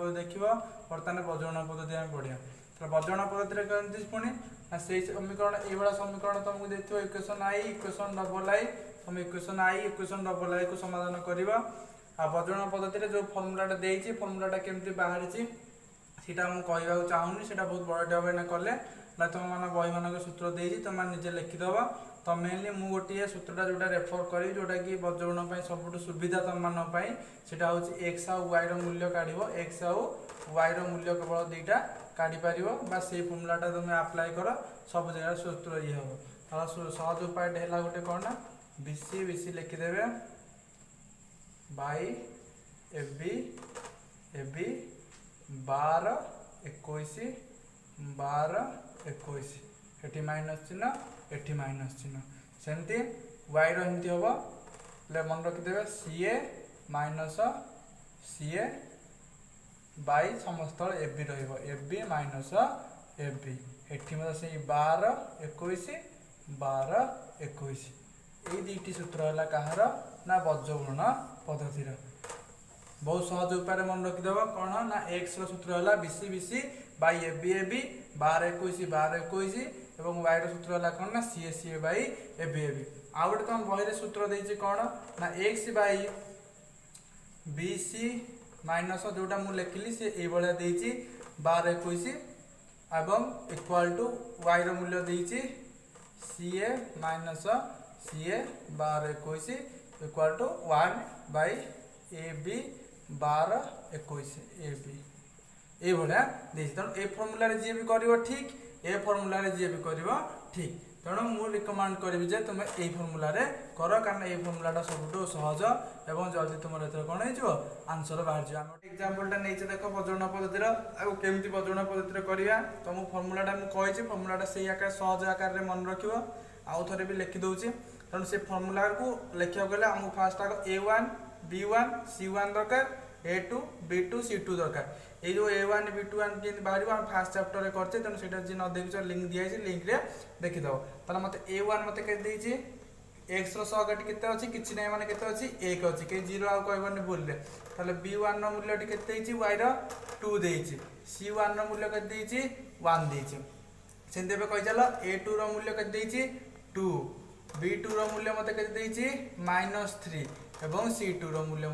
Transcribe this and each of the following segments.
पद्धति देखिए बर्तमान बज्रगुणन पद्धति आम पढ़िया तो बज्रगुणन पद्धति करती पुणी से समीकरण ये समीकरण तुमको देखिए इक्वेशन आई इक्वेशन डबल आई तुम इक्वेशन डबल आई को समाधान कर बज्रगुणन पद्धति जो फर्मुलाटा देती फर्मुलाटा केमती बाहरी सीटा मुझे कहवाक चाहूनी से बहुत बड़े भाई कले ना तुम मैंने बही मान सूत्र देती तुम निजे लिखिदेव तो मेनली मुझे गोटे सूत्रटा जोटा रेफर करी जोटा कि बज्रगुणन सब सुविधा तुम मानी सेटा हूँ एक्स आउ वाई मूल्य काढ़ एक्स आउ वाई मूल्य केवल दुईटा काढ़ी पार से फर्मुलाटा तुम आप्लाय कर सब जगह सूत्र ये हम तार सहज उपाय है गोटे कौन ना बीसी बीसी लिखिदेवे बाई एबी एबी 12 21 12 21 एटी माइनस चिन्ह एटी माइनस चिन्ह सेमती वाई रही हम मन रखिदे सीए माइनस सीए बाई समस्त एबी रबी माइनस एबी एटी से 12 21 12 21 ये दुईटी सूत्र है कहार ना बज्रगुणन पद्धतिर बहुत सहज उपाय मन रखिदेव कौन ना एक्स सूत्र है BC BC by AB AB 12 21 12 21 और वाई सूत्र है कौन ना CA CA by AB AB आउ गोटे तुम बही सूत्र देती कौन ना एक्स बाई बीसी माइनस जोटा मुझे लिखिली सी ये 12 21 एवं इक्वाल टू वाई मूल्य देती CA minus CA 12 21 equal to 1 by A B 12 21 A B ये तेणु ए फर्मुला जी भी कर ठीक ए फर्मुला जी भी कर ठीक तेणु मुझे रिकमेंड करी जे तुम ये फर्मुला कर कारण ये फर्मुलाटा सब सहज और जल्दी तुम कौन हो आंसर बाहर जाए आम एग्जाम्पलटा नहीं देख बज्रगुणन पद्धतिर केमती बज्रगुणन पद्धतिर करवा तो मुझे फर्मुलाटा मुझे फर्मुलाटा से आकार सहज आकार मन रख आउ थे भी लिखिदे तेणु से फर्मुला को लिखा गले आमको फास्ट आग A1 B1 C1 दरकार A2 B2 C2 दरकार ये जो A1 B2 बाहर आम फास्ट चैप्टर करते तेणु से न देखिए लिंक दिखाई लिंक रे देखिद ताला मत A1 मत के एक्स रगटी केते अच्छी किसी ना माने केते अच्छी 1 अच्छी कहीं 0 आउ कहबनी भूल ताले B1 मूल्य केते वाई 2 देछि C1 मूल्य केते 1 देछि सेंते कहि चल A2 मूल्य केते 2 B2 मूल्य मत के -3 एवं C2 मूल्य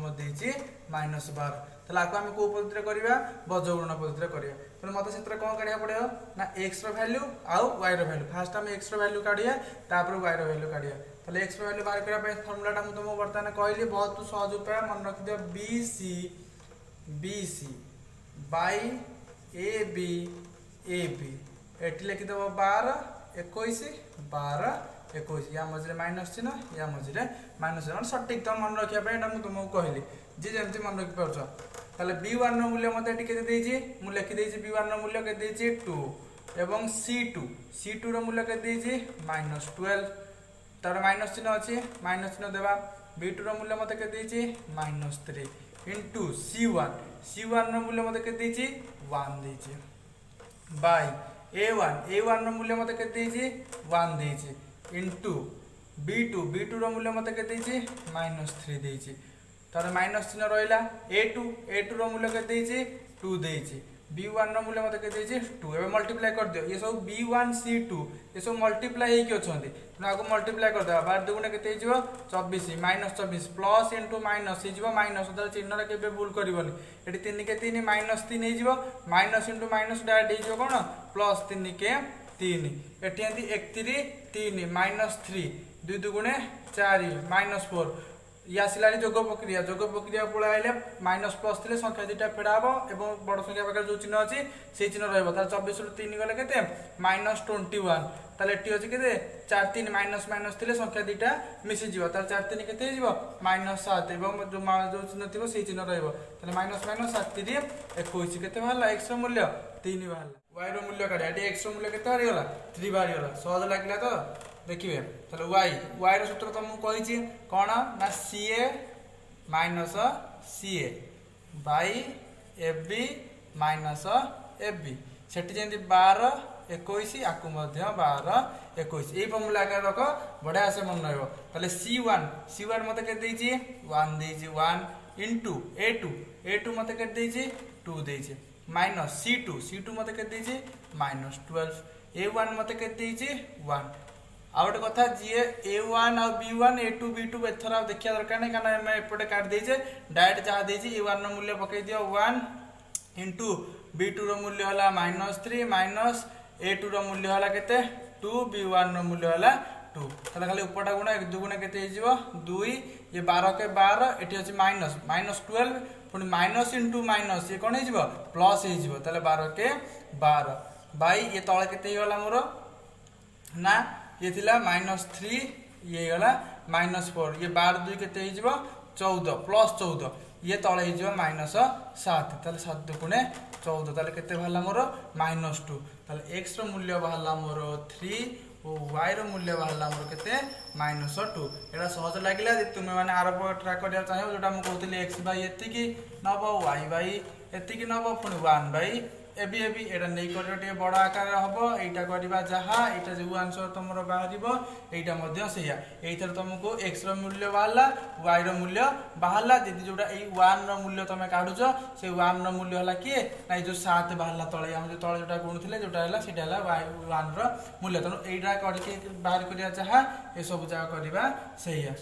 -12 तो आपको आम कौ पद्धति करवा बज्रगुणन पद्धति करवा तेनाली मत से कौन काढ़ा पड़ो ना एक्स वैल्यू आउ वाई वैल्यू फास्ट आम एक्स वैल्यू काढ़िया तापर वाई वैल्यू काढ़िया तो एक्स वैल्यू बाहर करने फर्मुलाटा मुझे तुमको बर्तमान कहली बहुत सहज उपाय मन रखिद BC BC by A B एटी लिखिदेव 12 21 12 21 या मझे माइनस चिन्ह या मझे माइनस चिन्ह सठिक तुम मन रखापी मुझे तुमको कहली जी जमी मन रखिपार ताले B1 मूल्य मत मुझे लिखिदे B1 मूल्य के 2 एवं C2 मूल्य के -12 तार माइनस चिन्ह अच्छी माइनस चिन्ह देवा B2 मूल्य मत के -3 इंटू C1 मूल्य मत के 1 देती बाई A1 मूल्य मत के 1 देती इंटू B2 मूल्य मत के -3 देती तार माइनस चिन्ह रहा A2 मूल्य के 2 देती B1 मूल्य मत के 2 एवं मल्टीप्लाई कर दियो ये सब B1 C2 ये सब मल्टीप्लाई होगी अच्छा तेना आपको मल्टीप्लाई करदे 12 दुगुणे के 24 -24 प्लस इंटू माइनस हो माइनस चिन्ह के भूल करनी ये 3 के 3 -3 हो माइनस इंटू माइनस डायरेक्ट हो कौन +3 के 3 एटी 1 3 -3 2 दुगुणे 4 -4 ये आसला जोग प्रक्रिया पड़ाइले माइनस प्लस थे संख्या दुटा फेड़ा हम और बड़ संख्या पाखे जो चिन्ह अच्छी से चिन्ह रहा 24 रु 3 गले के -21 ताले एटी अच्छी के 4 3 माइनस माइनस थे संख्या दुटा मिसीज तार 4 3 के -7 और जो चिन्ह थी से चिन्ह रहा माइनस माइनस 7 3 21 के एक्स मूल्य 3 बाहर वाई मूल्य काढ़ा ये एक्स मूल्य के बाहरीगला 3 बाहरीगला सहज लगे तो देखिए ताले वाई सूत्र तुमको कही कौन ना CA minus CA by AB minus AB सेठी जमी 12 21 आकु 12 21 ये फर्मुला रख बढ़िया से मन रहा C1 मत के 1 1 इंटू A2 A2 मते केते देइछि 2 देइछि माइनस C2 मते केते देइछि -12 A1 मते केते देइछि 1 आ गोटे कथा जी A1 आ B1 A2 B2 एथरा देखिया दरकार नै कारण हम एपटे काट देइछे डायरेक्ट जहा देइछि A1 रो मूल्य पकई दियो 1 इनटू B2 रो मूल्य होला -3 माइनस A2 रो मूल्य होला केते 2 B1 रो मूल्य होला 2 ताले खाली ऊपरटा गुणा 1 2 गुणा केते हिजिवो 2 ये 12 के 12 एठी अछि -12 पुनी माइनस इनटू माइनस ये कोन हिजिवो प्लस हिजिवो ताले 12 के 12 बाई ये तळे केते होला मोर ना ये थिला -3 ये होला -4 ये 12 2 केते हिजिवो 14 प्लस 14 ये तळे हिजिवो -7 ताले 7 दुगुणे 14 ताले केते भाला मोर -2 ताले x रो मूल्य भाला मोर 3 और y रो मूल्य बाहरला मोर केते -2 एटा सहज लागिला जे तुमे माने आर ट्रैक करिया चाहे जोटा हम कहउतली x बाय एति की नबो y बाय एति की नबो पुनी 1 बाय एबी एटा नै करियो टे बडा आकार हबो एटा करिबा जहा एटा जो आंसर तमरो बाहरिबो एटा मध्ये सेया एथर तुमको x रो मूल्य बाहरला y रो मूल्य बाहरला जदि जोटा ए 1 रो मूल्य तमे काढुचो से 1 रो मूल्य होला की नै जो 7 बाहरला तळे हम जो तळे जोटा गुणुथिले जोटा हला सेटा हला y 1 रो मूल्य तनो एटा करके बाहर करिया जहा ए सब जगह करिबा सेया।